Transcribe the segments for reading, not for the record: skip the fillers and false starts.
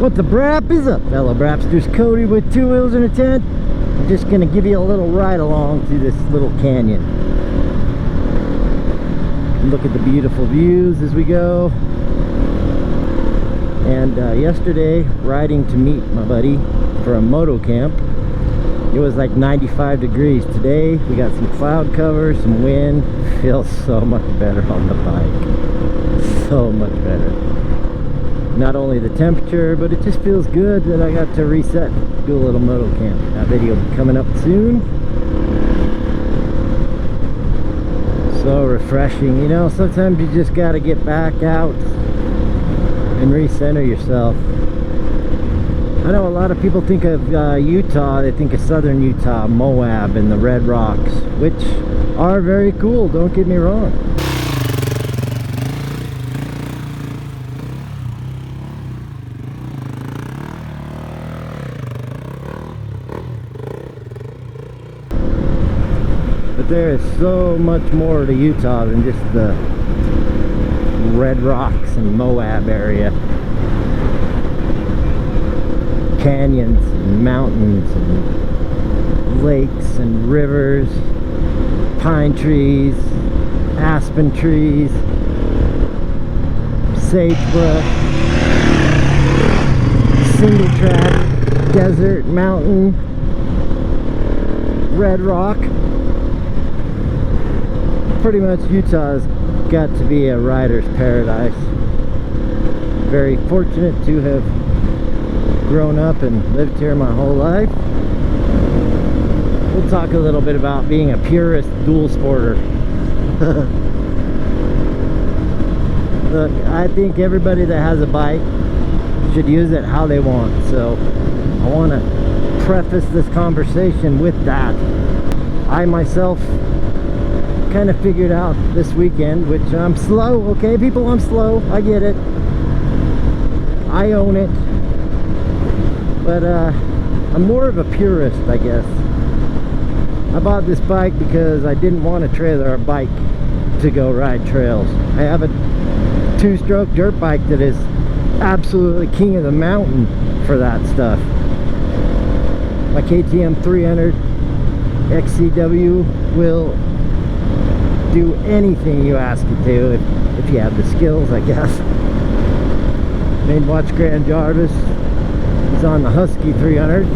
What the brap is up, fellow brapsters? Cody with Two Wheels in a Tent. I'm just gonna give you a little ride along through this little canyon. Look at the beautiful views as we go. And yesterday, riding to meet my buddy for a moto camp, it was like 95 degrees. Today we got some cloud cover, some wind. Feels so much better on the bike, so much better. Not only the temperature, but it just feels good that I got to reset, do a little moto camp. That video will be coming up soon. So refreshing, you know. Sometimes you just got to get back out and recenter yourself. I know a lot of people think of Utah, they think of southern Utah, Moab and the Red Rocks, which are very cool, don't get me wrong. But there is so much more to Utah than just the Red Rocks and Moab area. Canyons and mountains and lakes and rivers, pine trees, aspen trees, sagebrush, single track, desert, mountain, red rock. Pretty much Utah's got to be a rider's paradise. Very fortunate to have grown up and lived here my whole life. We'll talk a little bit about being a purist dual sporter. Look, I think everybody that has a bike should use it how they want, so I want to preface this conversation with that. I myself kind of figured out this weekend, which I'm slow, okay people, I'm slow, I get it, I own it, but I'm more of a purist, I guess. I bought this bike because I didn't want a trailer or bike to go ride trails. I have a two-stroke dirt bike that is absolutely king of the mountain for that stuff. My KTM 300 XCW will do anything you ask it to if you have the skills, I guess. Made watch Grand Jarvis. He's on the Husky 300,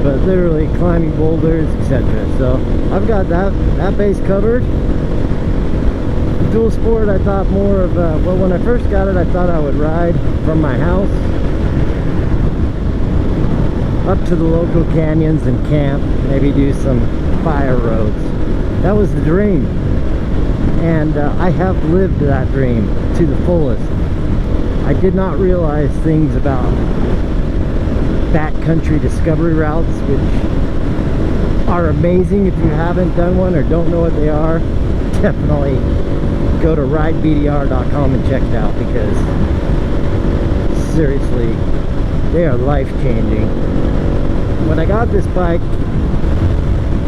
but literally climbing boulders, etc. So I've got that base covered. The dual sport, I thought more of well, when I first got it, I thought I would ride from my house up to the local canyons and camp, maybe do some fire roads. That was the dream, and I have lived that dream to the fullest. I did not realize things about backcountry discovery routes, which are amazing. If you haven't done one or don't know what they are, definitely go to ridebdr.com and check it out, because seriously, they are life-changing. When I got this bike,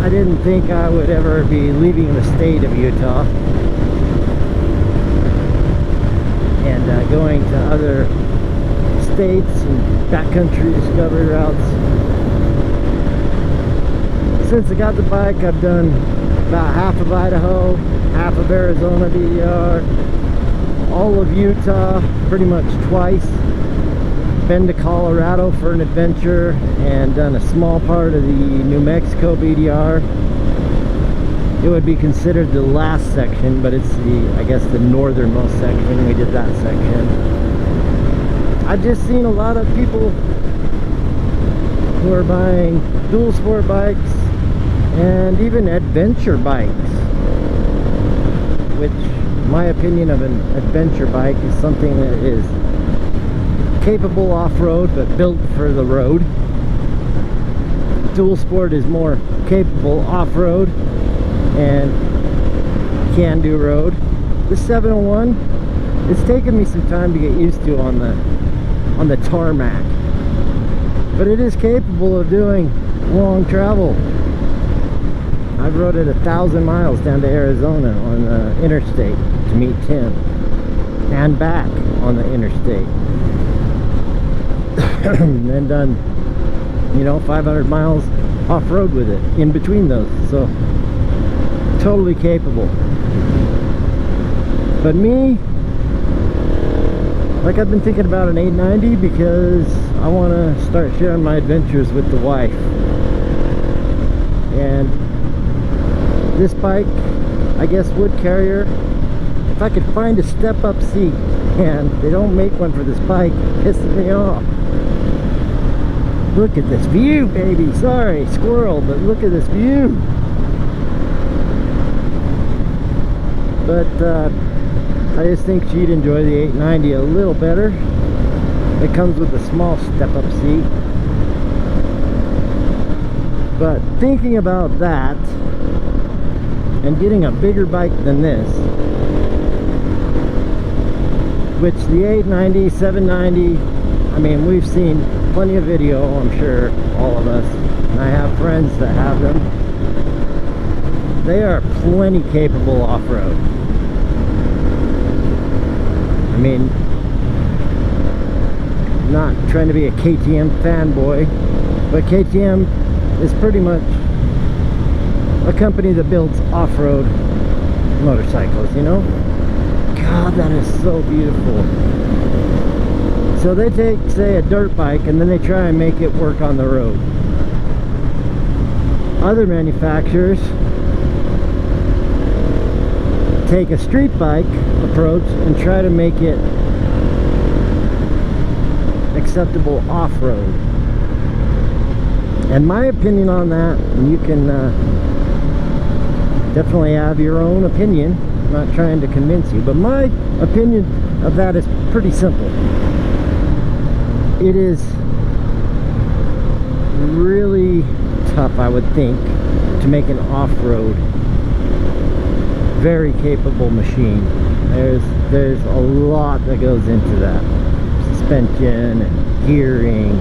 I didn't think I would ever be leaving the state of Utah and going to other states and backcountry discovery routes. Since I got the bike, I've done about half of Idaho, half of Arizona DDR, all of Utah pretty much twice. Been to Colorado for an adventure and done a small part of the New Mexico BDR. It would be considered the last section, but it's the, I guess, the northernmost section. We did that section. I've just seen a lot of people who are buying dual sport bikes and even adventure bikes, which my opinion of an adventure bike is something that is capable off-road but built for the road. Dual sport is more capable off-road and can do road. The 701, it's taken me some time to get used to on the tarmac, but it is capable of doing long travel. I've rode it 1,000 miles down to Arizona on the interstate to meet Tim, and back on the interstate. and done, you know, 500 miles off-road with it in between those. So totally capable. But me, like, I've been thinking about an 890 because I want to start sharing my adventures with the wife. And this bike, I guess, would carry her. If I could find a step-up seat, and they don't make one for this bike, it pisses me off. Look at this view, baby. Sorry, squirrel, but look at this view. But I just think she'd enjoy the 890 a little better. It comes with a small step-up seat. But thinking about that and getting a bigger bike than this, which the 890, 790, I mean, we've seen plenty of video, I'm sure, all of us, and I have friends that have them. They are plenty capable off-road. I mean, not trying to be a KTM fanboy, but KTM is pretty much a company that builds off-road motorcycles, you know? God, that is so beautiful. So they take, say, a dirt bike and then they try and make it work on the road. Other manufacturers take a street bike approach and try to make it acceptable off-road. And my opinion on that, and you can definitely have your own opinion, I'm not trying to convince you, but my opinion of that is pretty simple. It is really tough, I would think, to make an off-road very capable machine. There's a lot that goes into that. Suspension and gearing,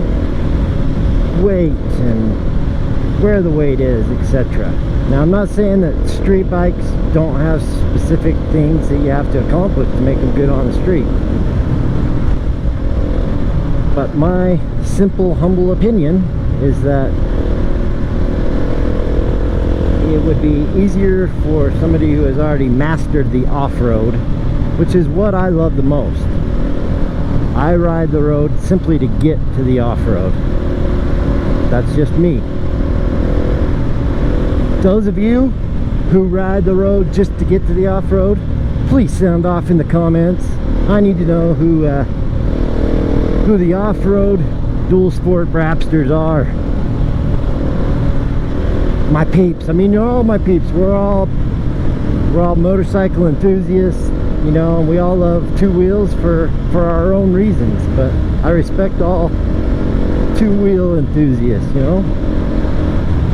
weight and where the weight is, etc. Now, I'm not saying that street bikes don't have specific things that you have to accomplish to make them good on the street. But my simple, humble opinion is that it would be easier for somebody who has already mastered the off-road, which is what I love the most. I ride the road simply to get to the off-road. That's just me. Those of you who ride the road just to get to the off-road, please sound off in the comments. I need to know who the off-road dual sport brapsters are. My peeps. I mean, you're all my peeps. We're all motorcycle enthusiasts, you know, and we all love two wheels for our own reasons. But I respect all two-wheel enthusiasts, you know.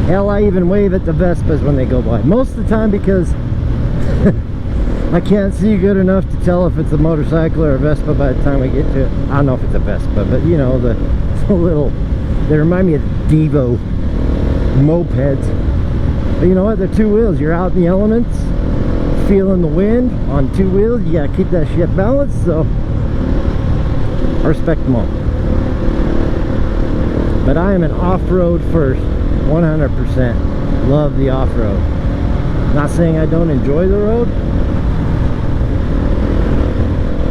Hell, I even wave at the Vespas when they go by. Most of the time because I can't see good enough to tell if it's a motorcycle or a Vespa by the time we get to it. I don't know if it's a Vespa, but you know, the little, they remind me of Devo mopeds. But you know what? They're two wheels. You're out in the elements, feeling the wind on two wheels. You gotta keep that shit balanced. So I respect them all. But I am an off-road first, 100%. Love the off-road. Not saying I don't enjoy the road,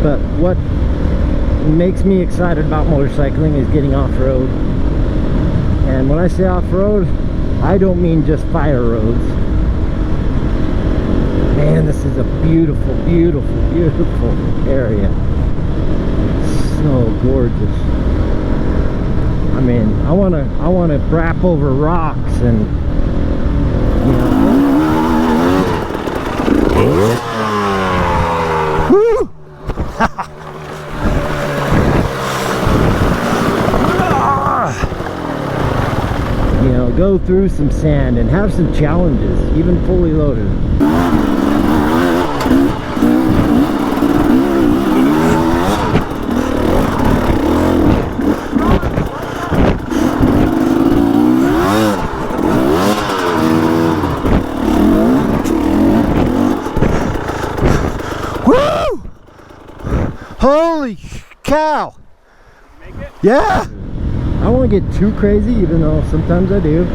but what makes me excited about motorcycling is getting off-road. And when I say off-road, I don't mean just fire roads. Man, this is a beautiful, beautiful, beautiful area. So gorgeous. I mean, I wanna brap over rocks and, you know. Woo! You know, go through some sand and have some challenges, even fully loaded. Holy cow! Make it? Yeah! I won't get too crazy, even though sometimes I do.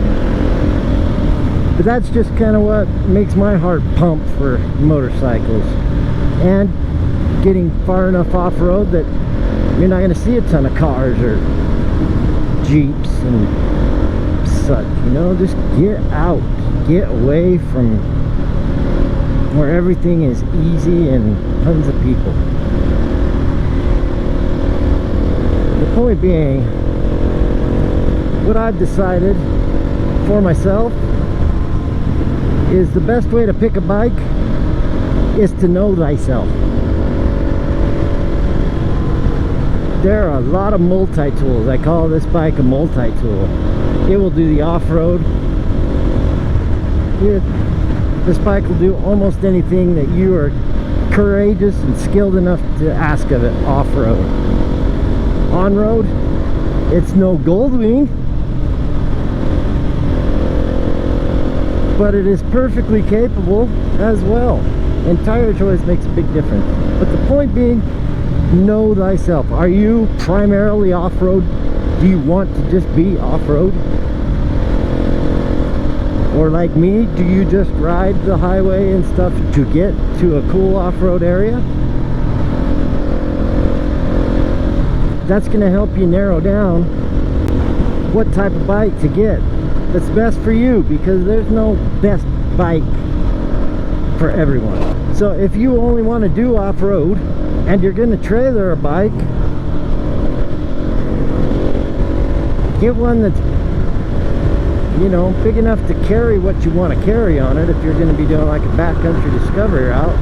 But that's just kind of what makes my heart pump for motorcycles. And getting far enough off-road that you're not going to see a ton of cars or Jeeps and such, you know. Just get out, get away from where everything is easy and tons of people. The point being, what I've decided for myself is the best way to pick a bike is to know thyself. There are a lot of multi-tools. I call this bike a multi-tool. It will do the off-road. This bike will do almost anything that you are courageous and skilled enough to ask of it off-road. On-road, it's no Goldwing, but it is perfectly capable as well. And tire choice makes a big difference. But the point being, know thyself. Are you primarily off-road? Do you want to just be off-road? Or like me, do you just ride the highway and stuff to get to a cool off-road area? That's going to help you narrow down what type of bike to get that's best for you, because there's no best bike for everyone. So if you only want to do off-road and you're going to trailer a bike, get one that's, you know, big enough to carry what you want to carry on it. If you're going to be doing like a backcountry discovery route,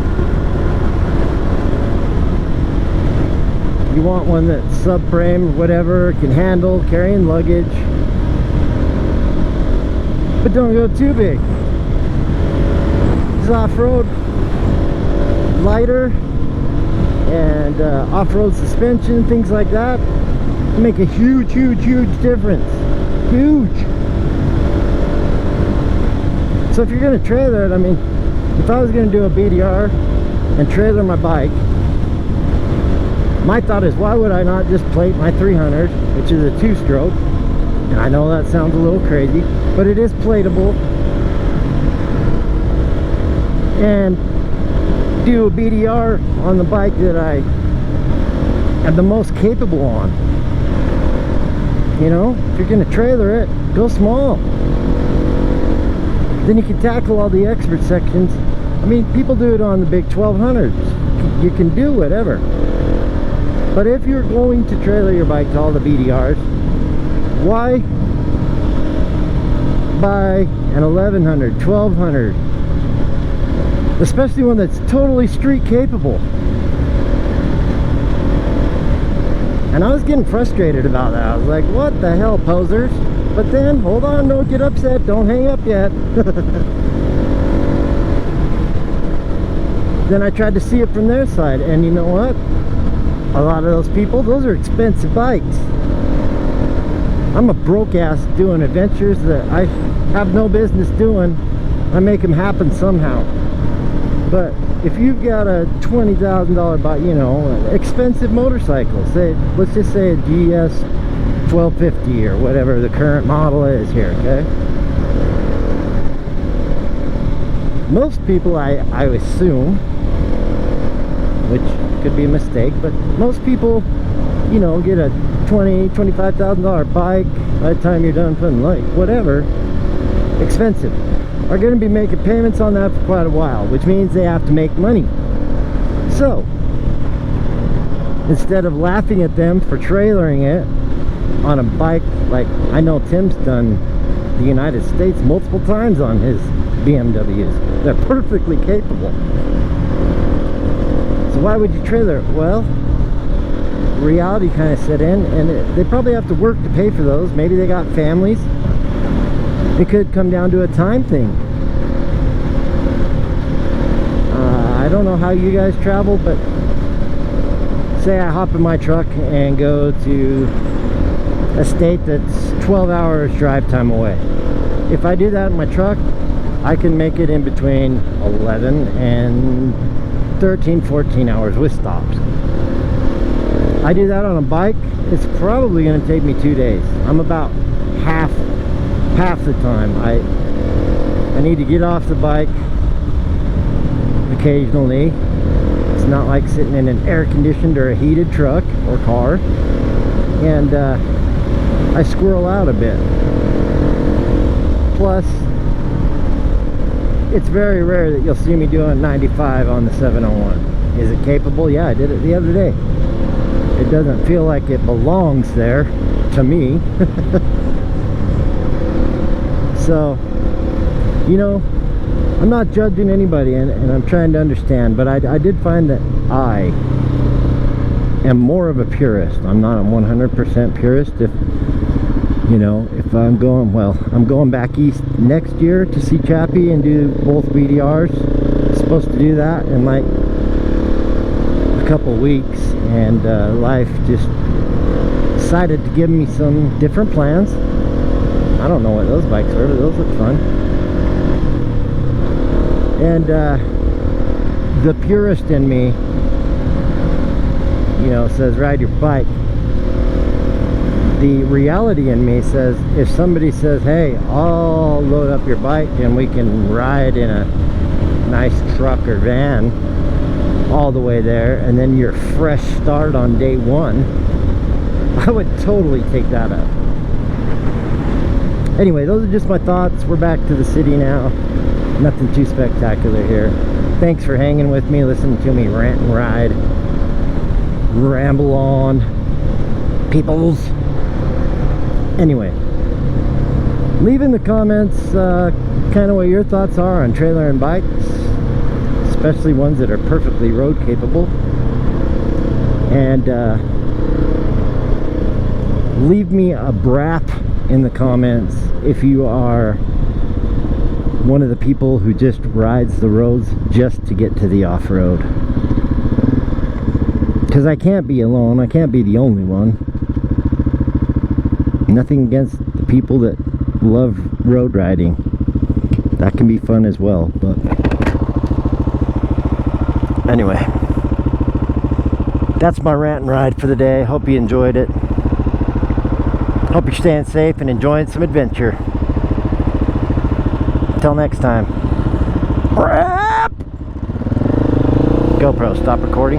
you want one that's subframe or whatever, can handle carrying luggage, but don't go too big. It's off-road, lighter, and off-road suspension, things like that, make a huge difference. Huge. So if you're going to trailer it, I mean, if I was going to do a BDR and trailer my bike, my thought is, why would I not just plate my 300, which is a 2-stroke? And I know that sounds a little crazy, but it is plateable, and do a BDR on the bike that I am the most capable on. You know, if you're going to trailer it, go small. Then you can tackle all the expert sections. I mean, people do it on the big 1200s. You can do whatever. But if you're going to trailer your bike to all the BDRs, why buy an 1100, 1200, especially one that's totally street capable? And I was getting frustrated about that. I was like, what the hell, posers? But then, hold on, don't get upset, don't hang up yet. Then I tried to see it from their side, and you know what? A lot of those people, those are expensive bikes. I'm a broke ass doing adventures that I have no business doing. I make them happen somehow. But if you've got a $20,000 bike, you know, expensive motorcycle, say, let's just say a GS 1250 or whatever the current model is here, okay? Most people, I assume, which could be a mistake, but most people, you know, get a $20,000-$25,000 bike. By the time you're done putting light, whatever, expensive, are going to be making payments on that for quite a while, which means they have to make money. So instead of laughing at them for trailering it on a bike, like I know Tim's done the United States multiple times on his BMWs, they're perfectly capable. So why would you trailer it? Well, reality kind of set in, and they probably have to work to pay for those. Maybe they got families. It could come down to a time thing. I don't know how you guys travel, but say I hop in my truck and go to a state that's 12 hours drive time away. If I do that in my truck, I can make it in between 11 and 13, 14 hours with stops. I do that on a bike, it's probably going to take me 2 days. I'm about half the time. I need to get off the bike occasionally. It's not like sitting in an air-conditioned or a heated truck or car. And I squirrel out a bit. Plus, it's very rare that you'll see me doing 95 on the 701. Is it capable? Yeah, I did it the other day. It doesn't feel like it belongs there to me. So, you know, I'm not judging anybody, and I'm trying to understand, but I did find that I am more of a purist. I'm not a 100% purist. If, you know, if I'm going, well, I'm going back east next year to see Chappie and do both BDRs. Supposed to do that in like a couple weeks, and life just decided to give me some different plans. I don't know what those bikes were, but those look fun. And the purist in me, you know, says ride your bike. The reality in me says, if somebody says, hey, I'll load up your bike and we can ride in a nice truck or van all the way there, and then your fresh start on day one, I would totally take that up. Anyway, those are just my thoughts. We're back to the city now. Nothing too spectacular here. Thanks for hanging with me, listening to me rant and ride, ramble on, peoples. Anyway, leave in the comments kind of what your thoughts are on trailer and bikes, especially ones that are perfectly road capable. And leave me a brap in the comments if you are one of the people who just rides the roads just to get to the off-road. Because I can't be alone. I can't be the only one. Nothing against the people that love road riding. That can be fun as well. But anyway, that's my rant and ride for the day. Hope you enjoyed it. Hope you're staying safe and enjoying some adventure. Until next time. GoPro, stop recording.